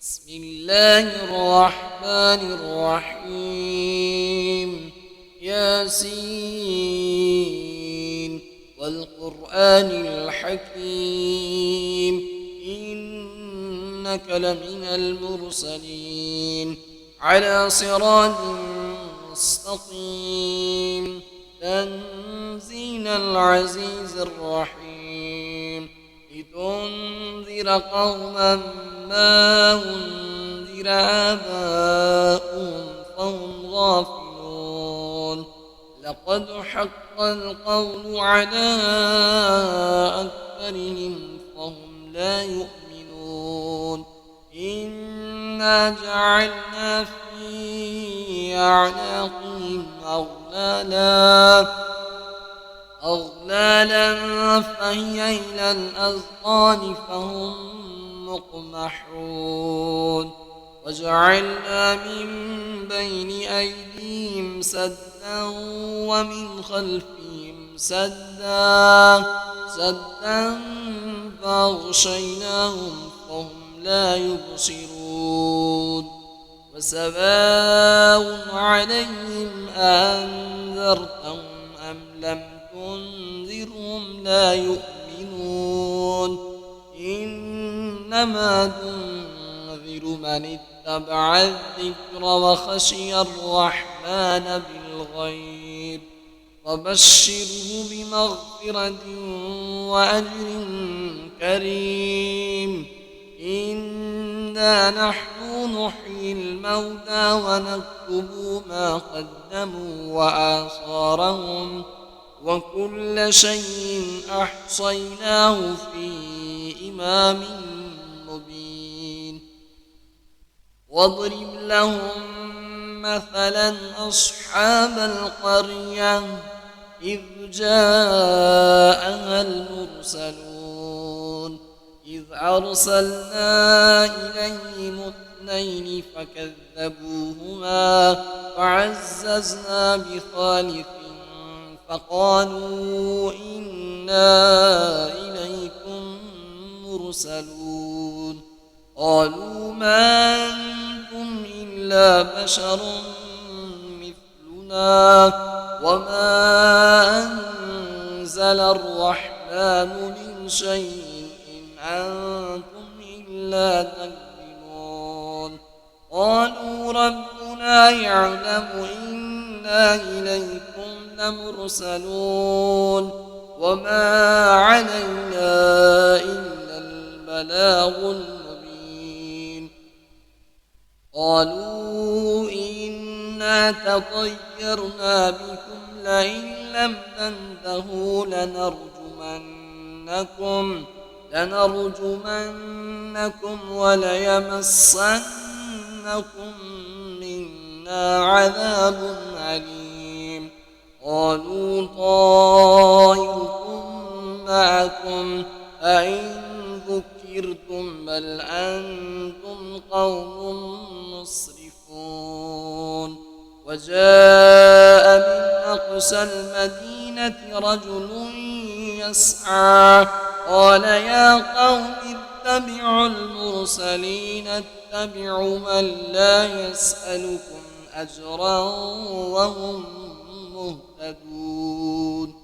بسم الله الرحمن الرحيم ياسين والقرآن الحكيم إنك لمن المرسلين على صراط مستقيم تنزيل العزيز الرحيم لتنذر قوما ما أنذر آباؤهم فهم غافلون لقد حق القول على أكثرهم فهم لا يؤمنون إنا جعلنا في أعناقهم أغلالا فهي إلى الأذقان فهم مقمحون وجعلنا من بين أيديهم سدا ومن خلفهم سدا فأغشيناهم فهم لا يبصرون وسواء عليهم أنذرتهم أم لم تنذرهم لا يؤمنون إنما تنذر من اتبع الذكر وخشي الرحمن بالغيب وبشره بمغفرة وأجر كريم إنا نحن نحيي الموتى ونكتب ما قدموا وآثارهم وكل شيء أحصيناه في إمام مبين واضرب لهم مثلا أصحاب القرية إذ جاءها المرسلون إذ أرسلنا إليهم اثنين فكذبوهما فعززنا بثالث فقالوا إنا إليكم مرسلون قالوا ما أنتم إلا بشر مثلنا وما أنزل الرحمن من شيء إن أنتم إلا تكذبون قالوا ربنا يعلم إنا إليكم لمرسلون وما علينا إلا البلاغ المبين قالوا إنا تطيرنا بكم لئن لم تنتهوا لنرجمنكم وليمسنكم منا عذاب عليم قالوا طائركم معكم أئن ذكرتم بل أنتم قوم مسرفون وجاء من أقصى المدينة رجل يسعى قال يا قوم اتبعوا المرسلين اتبعوا من لا يسألكم أجرا وهم مهتدون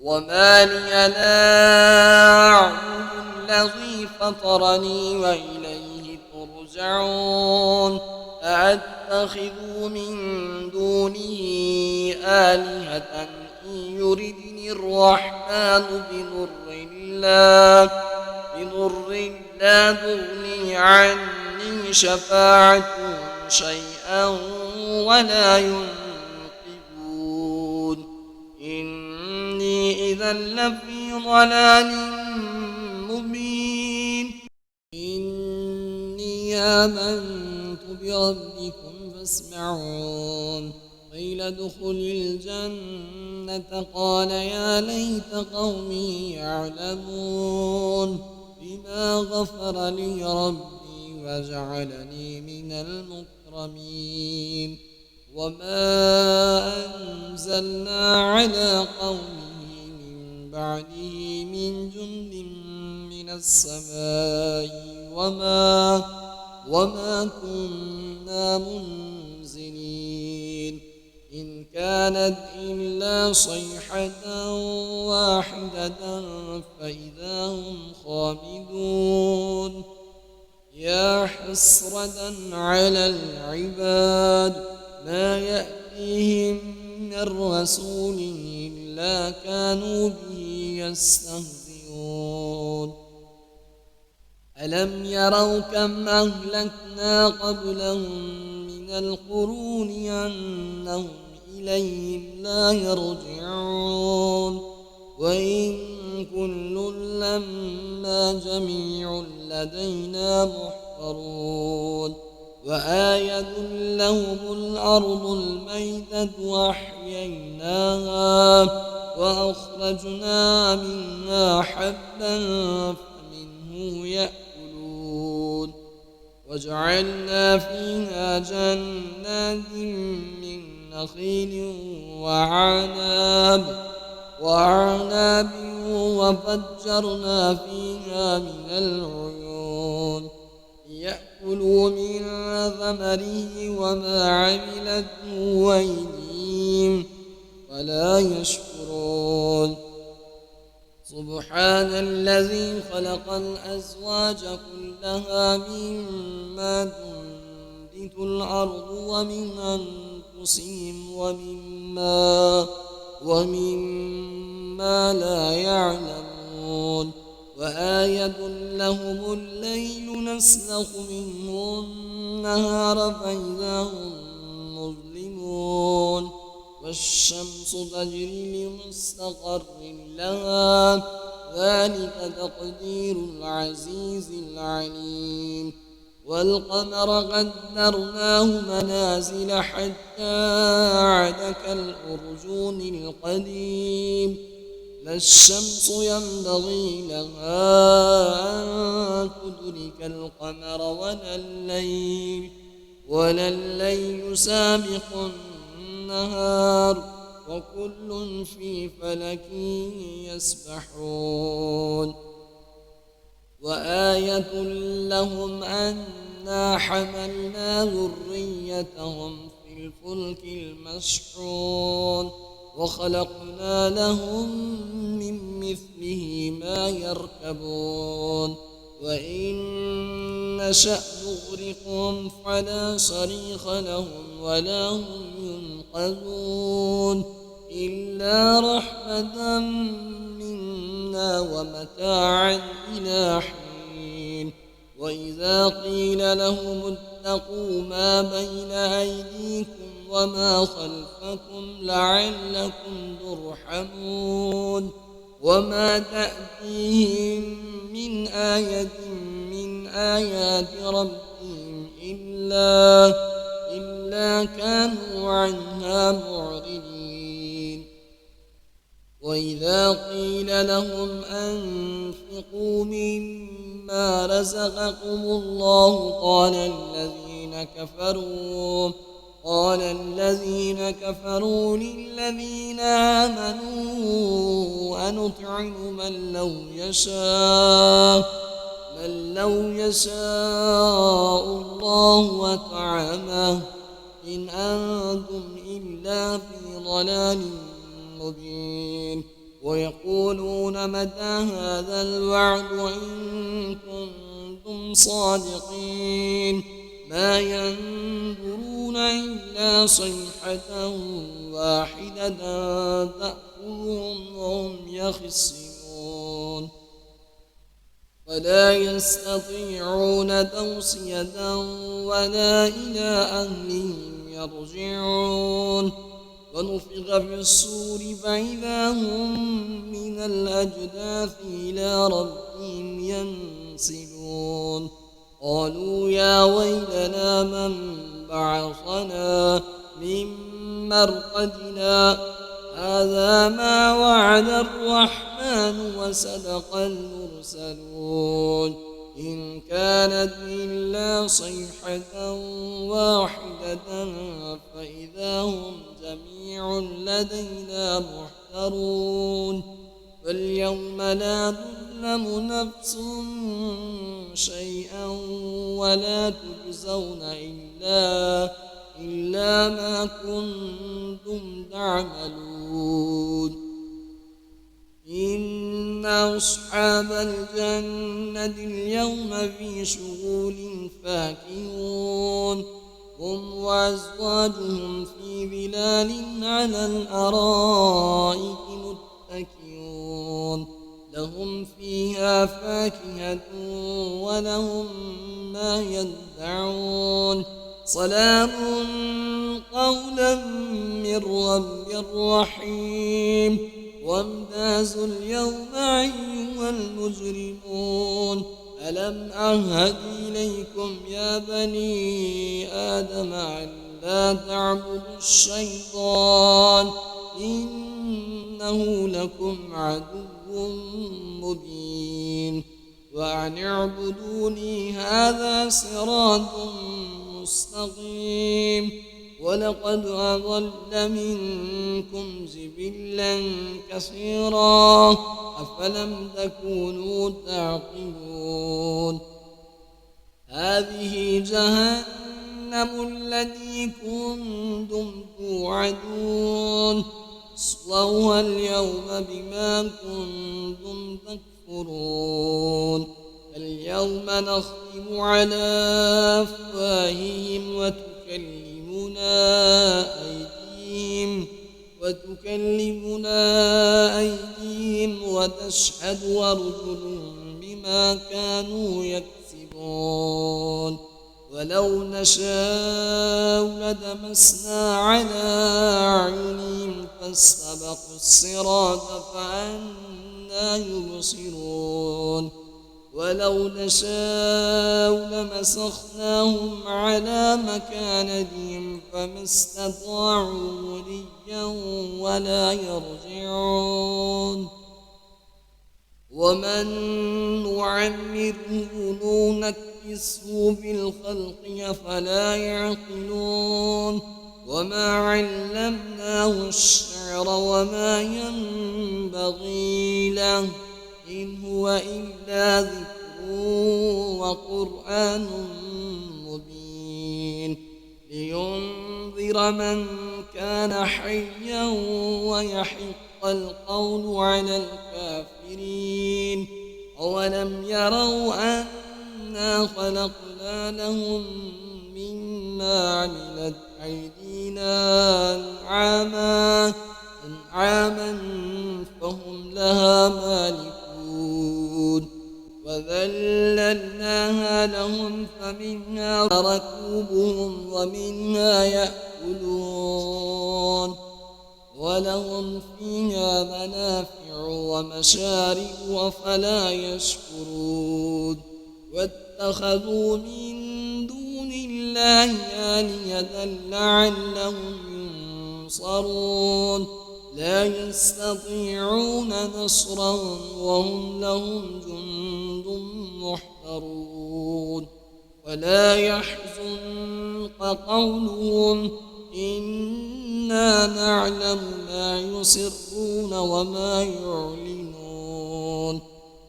وما لي لا أعبد الذي فطرني وإليه ترجعون أأتخذ من دونه آلهة إن يردني الرحمن بضر لا تغني عني شفاعتهم شيئا ولا ينقذون إني إذا لفي ضلال مبين إني آمنت بربكم فاسمعون قيل ادخل الجنة قال يا ليت قومي يعلمون بما غفر لي ربي وجعلني من المكرمين وما أنزلنا على قومه من بعده من جند من من السماء وما كنا منزلين إن كانت إلا صيحة واحدة فإذا هم خامدون يا حسرة على العباد ما يأتيهم من رسول إلا كانوا به يستهزئون ألم يروا كم أهلكنا قبلهم من القرون أنهم إليهم لا يرجعون وإن كل لما جميع لدينا محضرون وآية لهم الأرض الميتة وأحييناها وأخرجنا منها حبا فمنه يأكلون وجعلنا فيها جنات من نخيل وأعناب وفجرنا فيها من العيون يأكلوا من ثمره وما عملته أيديهم ولا يشكرون سبحان الذي خلق الأزواج كلها مما تنبت الأرض ومن أنفسهم ومما لا يعلمون وآية لهم الليل نسلخ منه النهار فإذا هم مظلمون والشمس تجري لمستقر لها ذلك تقدير العزيز العليم والقمر قدرناه منازل حتى عاد كالأرجون القديم لا الشمس ينبغي لها أن تدرك القمر ولا الليل سابق النهار وكل في فلك يسبحون وآية لهم أنا حملنا ذريتهم في الفلك المشحون وخلقنا لهم من مثله ما يركبون وإن نشأ نغرقهم فلا صريخ لهم ولا هم ينقذون إلا رحمة منا ومتاعا إلى حين وإذا قيل لهم اتقوا ما بين أيديكم وما خلفكم لعلكم ترحمون وما تأتيهم من آية من آيات ربهم إلا كانوا عنها معرضين وإذا قيل لهم أنفقوا مما رزقكم الله قال الذين كفروا للذين آمنوا أنطعم من لو يشاء الله أطعمه إن أنتم إلا في ضلال مبين ويقولون متى هذا الوعد إن كنتم صادقين ما ينظرون إلا صيحة واحدة تأخذهم وهم يخصمون ولا يستطيعون توصية ولا إلى أهلهم يرجعون ونفخ في الصور فإذا هم من الأجداث إلى ربهم ينسلون قالوا يا ويلنا من بعثنا من مرقدنا هذا ما وعد الرحمن وصدق المرسلون إن كانت إلا صيحة واحدة فإذا هم جميع لدينا محضرون فاليوم لا تظلم نفس شيئا ولا تجزون إلا ما كنتم تعملون. إن أصحاب الجنة اليوم في شغل فاكهون هم وأزواجهم في ظلال على الأرائك متكئون لهم فيها فاكهة ولهم ما يدعون سلام قولا من رب رحيم. وامتازوا اليوم أيها المجرمون ألم أعهد إليكم يا بني آدم أن لا تعبدوا الشيطان إنه لكم عدو مبين وأن اعبدوني هذا صراط مستقيم. ولقد أضل منكم جبلا كثيرا أفلم تكونوا تعقلون. هذه جهنم التي كنتم توعدون اصلوها اليوم بما كنتم تكفرون. اليوم نختم على أفواههم وتكلمنا أيديهم وتشهد أرجلهم بما كانوا يكسبون. ولو نشاء لدمسنا على أعينهم فاستبقوا الصراط فأنى يبصرون. ولو نشاء لمسخناهم على مكانتهم فما استطاعوا مضيا ولا يرجعون. ومن نعمره ننكسه في الخلق أفلا يعقلون. وما علمناه الشعر وما ينبغي له إن هو إلا ذكر وقرآن مبين لينذر من كان حيا ويحق القول على الكافرين. أولم يروا أنا خلقنا لهم مما عملت أيدينا أنعاما فهم لها مالكون وذللناها لهم فمنها ركوبهم ومنها يأكلون ولهم فيها منافع ومشارب أفلا يشكرون. واتخذوا من دون الله آلهة لعلهم ينصرون لا يستطيعون نصرهم وهم لهم جند محضرون. ولا يحزنك قولهم إنا نعلم ما يسرون وما يعلنون.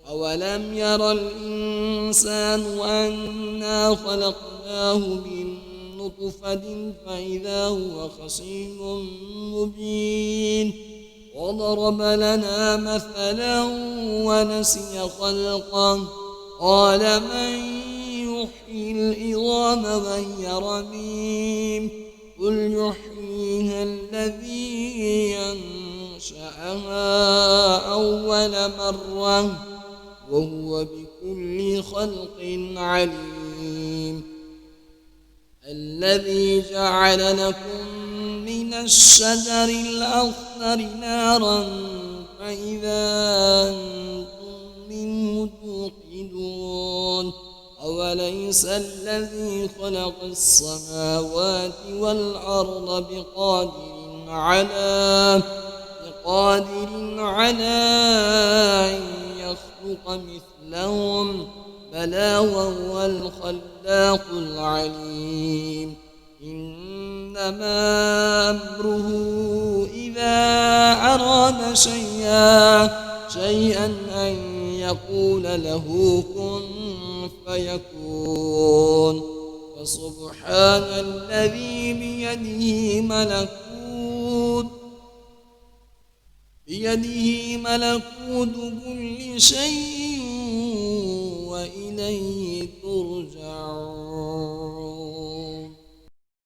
أولم ير الإنسان أنا خلقناه من نطفة فإذا هو خصيم مبين. وضرب لنا مثلا ونسي خلقه قال من يحيي العظام وهي رميم قل يحييها الذي أنشأها أول مرة وهو بكل خلق عليم. الذي جعل لكم من الشجر الأخضر نارا فإذا أنتم منه توقدون. أوليس الذي خلق السماوات والأرض بقادر على أن يخلق مثلهم بلى وهو الخلاق العليم. إنما أمره إذا أراد شيئا أن يقول له كن فيكون. فسبحان الذي بيده ملكوت كل شيء وإليه ترجعون.